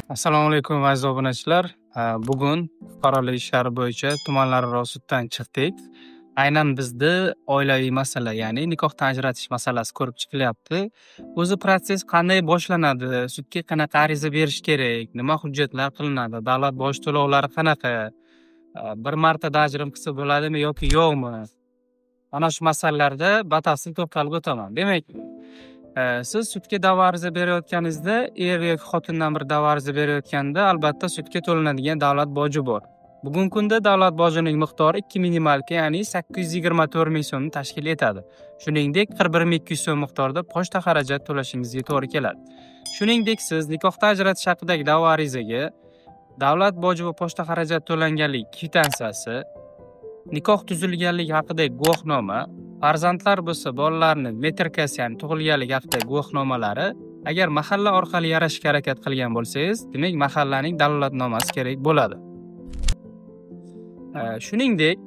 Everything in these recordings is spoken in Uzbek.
Assalomu alaykum aziz obunachilar. Bugun fuqarolik ishlari bo'yicha tumanlararo suddan chiqdik. Aynan bizda oilaviy masala, ya'ni nikohdan ajratish masalasi ko'rib chiqilyapti. O'zi proses qanday boshlanadi? Sudga qanaqa ariza berish kerak? Nima hujjatlar qilinadi? Davlat boj to'lovlari qanaqa? Bir martada ajrim qilsa bo'ladimi yoki yo'qmi? Mana shu masalalarda batafsil to'xtalib o'taman. Demak, siz sudga da'vo ariza berayotganingizda, yoki xotindan bir da'vo ariza berayotganda albatta sudga to'lanadigan davlat boji bor. Bugungi kunda davlat bojining miqdori 2 minimalka, ya'ni 824 ming so'mni tashkil etadi. Shuningdek, 41 ming 200 so'm miqdorida pochta xarajat to'lashingizga to'g'ri keladi. Shuningdek, siz nikohdan ajratish haqidagi da'vo arizaga davlat boji va pochta xarajat to'langanlik kvitantsiyasi, nikoh tuzilganligi haqidagi guvohnoma, farzandlar bo'lsa bolalarni metrkasi, ya'ni tug'ilganligi haqidagi guvohnomalari, agar mahalla orqali yarashishga harakat qilgan bo'lsangiz, demak mahallaning dalolatnomasi kerak bo'ladi. Shuningdek,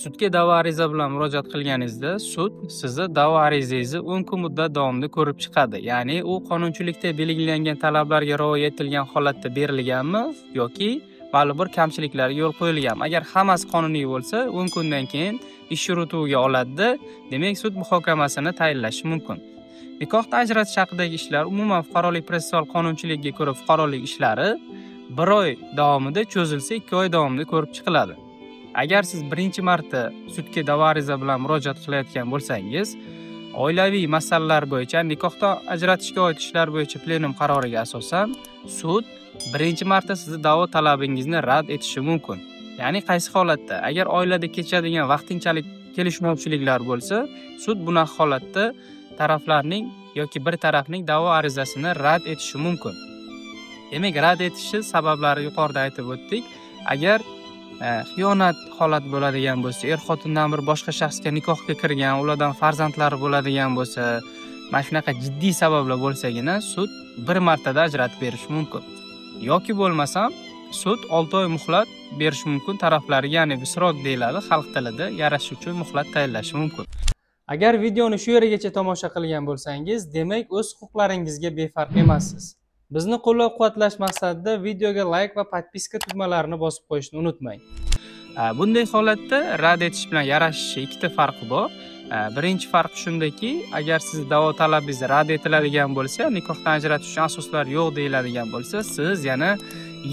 sudga da'vo ariza bilan murojaat qilganingizda sud sizni da'vo arizangizni 10 kun muddat davomida ko'rib chiqadi. Ya'ni u qonunchilikda belgilangan talablarga rioya etilgan holatda berilganmi yoki ma'lum bir kamchiliklarga yo'l qo'yilganmi? Agar hammasi qonuniy bo'lsa, 10 kundan keyin ish yurituviga oladida, demak sud muhokamasini tayinlashi mumkin. Nikohdan ajratish haqidagi ishlar umuman fuqarolik protsessual qonunchiligiga ko'ra fuqarolik ishlari 1 oy davomida cho'zilsa 2 oy davomida ko'rib chiqiladi. Agar siz birinchi marta sudga da'vo ariza bilan murojaat qilayotgan bo'lsangiz, oilaviy masalalar bo'yicha, nikohdan ajratishga oid ishlar bo'yicha plenum qaroriga asosan sud birinchi marta sizni da'vo talabingizni rad etishi mumkin. Ya'ni qaysi holatda? Agar oilada kechadigan vaqtinchalik kelishmovchiliklar bo'lsa, sud bunaqa holatda taraflarning yoki bir tarafning da'vo arizasini rad etishi mumkin. Demak, rad etishi sabablari yuqorida aytib o'tdik. Agar xiyonat holat bo'ladigan bo'lsa, xotindan bir boshqa shaxsga nikohga kirgan, ulardan farzandlari bo'ladigan bo'lsa, mana shunaqa jiddiy sabablar bo'lsagina sud bir martada ajratib berishi mumkin. Yoki bo'lmasam sud 6 oy muhlat berishi mumkin taraflarga, ya'ni srok deyiladi xalq tilida, yarashish uchun muhlat tayinlashi mumkin. Agar videoni shu yerigacha tomosha qilgan bo'lsangiz, demak o'z huquqlaringizga befarq emassiz. Bizni qo'llab-quvvatlash maqsadida videoga like va podpiska tugmalarini bosib qo'yishni unutmang. Bunday holatda rad etish bilan yarashish ikkita farqi bor. Birinchi farq shundaki, agar siz da'vo talabingiz rad etiladigan bo'lsa, nikohdan ajratish uchun asoslar yo'q deyiladigan bo'lsa, siz yana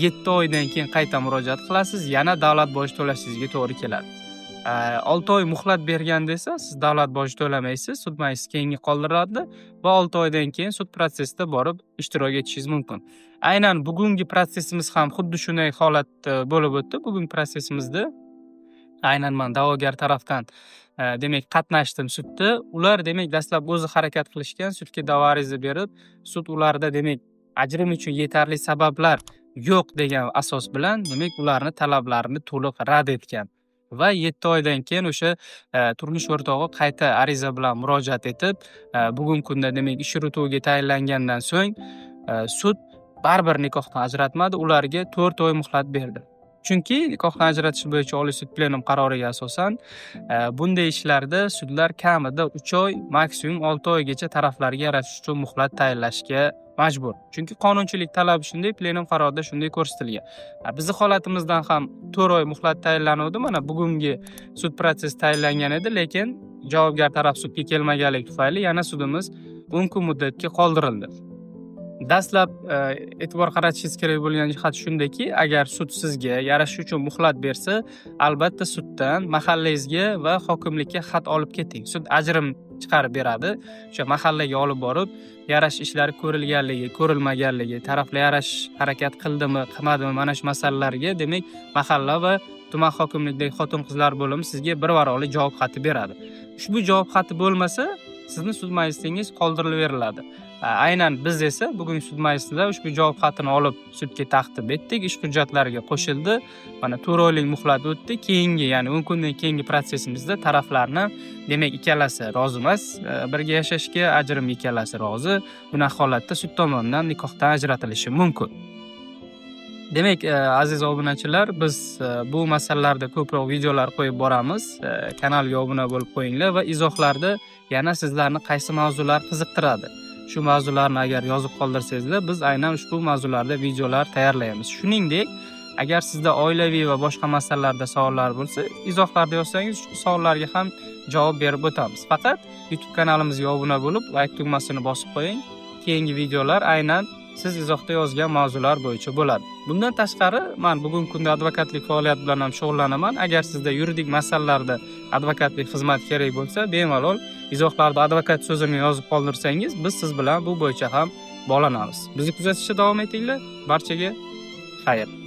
7 oydan keyin qayta murojaat qilasiz, yana davlat boji to'lashingizga to'g'ri keladi. 6 oy muhlat berganda esa siz davlat boji to'lamaysiz, sud majlisi keyinga qoldiriladi va 6 oydan keyin sud protsessida borib ishtirok etishingiz mumkin. Aynan bugungi protsessimiz ham xuddi shunday holat bo'lib o'tdi. Bugungi prosessimizda aynan men da'vogar tarafdan demak qatnashdim sudda. Ular demak dastlab o'zi harakat qilishgan, sudga da'vo ariza berib, sud ularda demak ajrim uchun yetarli sabablar yo'q degan asos bilan demak ularni talablarini to'liq rad etgan. Va 7 oydan keyin o'sha turmush o'rtog'i qayta ariza bilan murojaat etib, bugungi kunda demak ish yurituviga tayinlangandan so'ng sud baribir nikohdan ajratmadi, ularga 4 oy muhlat berdi. Chunki nikohdan ajratish bo'yicha Oliy sud plenum qaroriga asosan bunday ishlarda sudlar kamida 3 oy, maksimum 6 oygacha taraflarga yarashish uchun muhlat tayinlashga majbur. Chunki qonunchilik talabi shunday, plenum qarorida shunday ko'rsatilgan. Bizning holatimizdan ham 4 oy muhlat tayinlanuvdi. Mana bugungi sud protsessi tayinlangan edi, lekin javobgar taraf sudga kelmaganligi tufayli yana sudimiz 10 kun muddatga qoldirildi. Dastlab e'tibor qaratishingiz kerak bo'lgan jihat shundaki, agar sud sizga yarashish uchun muhlat bersa, albatta suddan mahallangizga va hokimlikka xat olib keting. Sud ajrim chiqarib beradi. O'sha mahallaga olib borib, yarashish ishlari ko'rilganligi, ko'rilmaganligi, taraflar yarashish harakat qildimi, qilmadimi, mana shu masalalarga demak mahalla va tuman hokimlikdagi xotin-qizlar bo'limi sizga bir varaqli javob xati beradi. Ushbu javob xati bo'lmasa, sizni sud majlisingiz qoldirilib beriladi. Aynan biz esa bugun sud majlisida ushbu javob xatini olib sudga taqdim etdik, ish hujjatlariga qo'shildi. Mana 4 oylik muhlat o'tdi. Keyingi, ya'ni 10 kundan keyingi prosessimizda taraflarni demak ikkalasi rozi emas, birga yashashga, ajrim ikkalasi rozi. Bunaqa holatda sud tomonidan nikohdan ajratilishi mumkin. Demak, aziz obunachilar, biz bu masalalarda ko'proq videolar qo'yib boramiz. Kanalga obuna bo'lib qo'yinglar va izohlarda yana sizlarni qaysi mavzular qiziqtiradi. shu mavzularni agar yozib qoldirsangizlar, biz aynan ushbu mavzularda videolar tayyorlaymiz. Shuningdek, agar sizda oilaviy va boshqa masalalarda savollar bo'lsa, izohlarda yozsangiz, shu savollarga ham javob berib o'tamiz. Faqat YouTube kanalimizga obuna bo'lib, like tugmasini bosib qo'ying. Keyingi videolar aynan siz izohda yozgan mavzular bo'yicha bo'ladi. Bundan tashqari, men bugungi kunda advokatlik faoliyati bilan ham shug'ullanaman. Agar sizda yuridik masalalarda advokatlik xizmat kerak bo'lsa, bemalol izohlarda advokat so'zini yozib qoldirsangiz, biz siz bilan bu bo'yicha ham bog'lanamiz. Bizni kuzatishda davom etinglar. Barchaga xayr.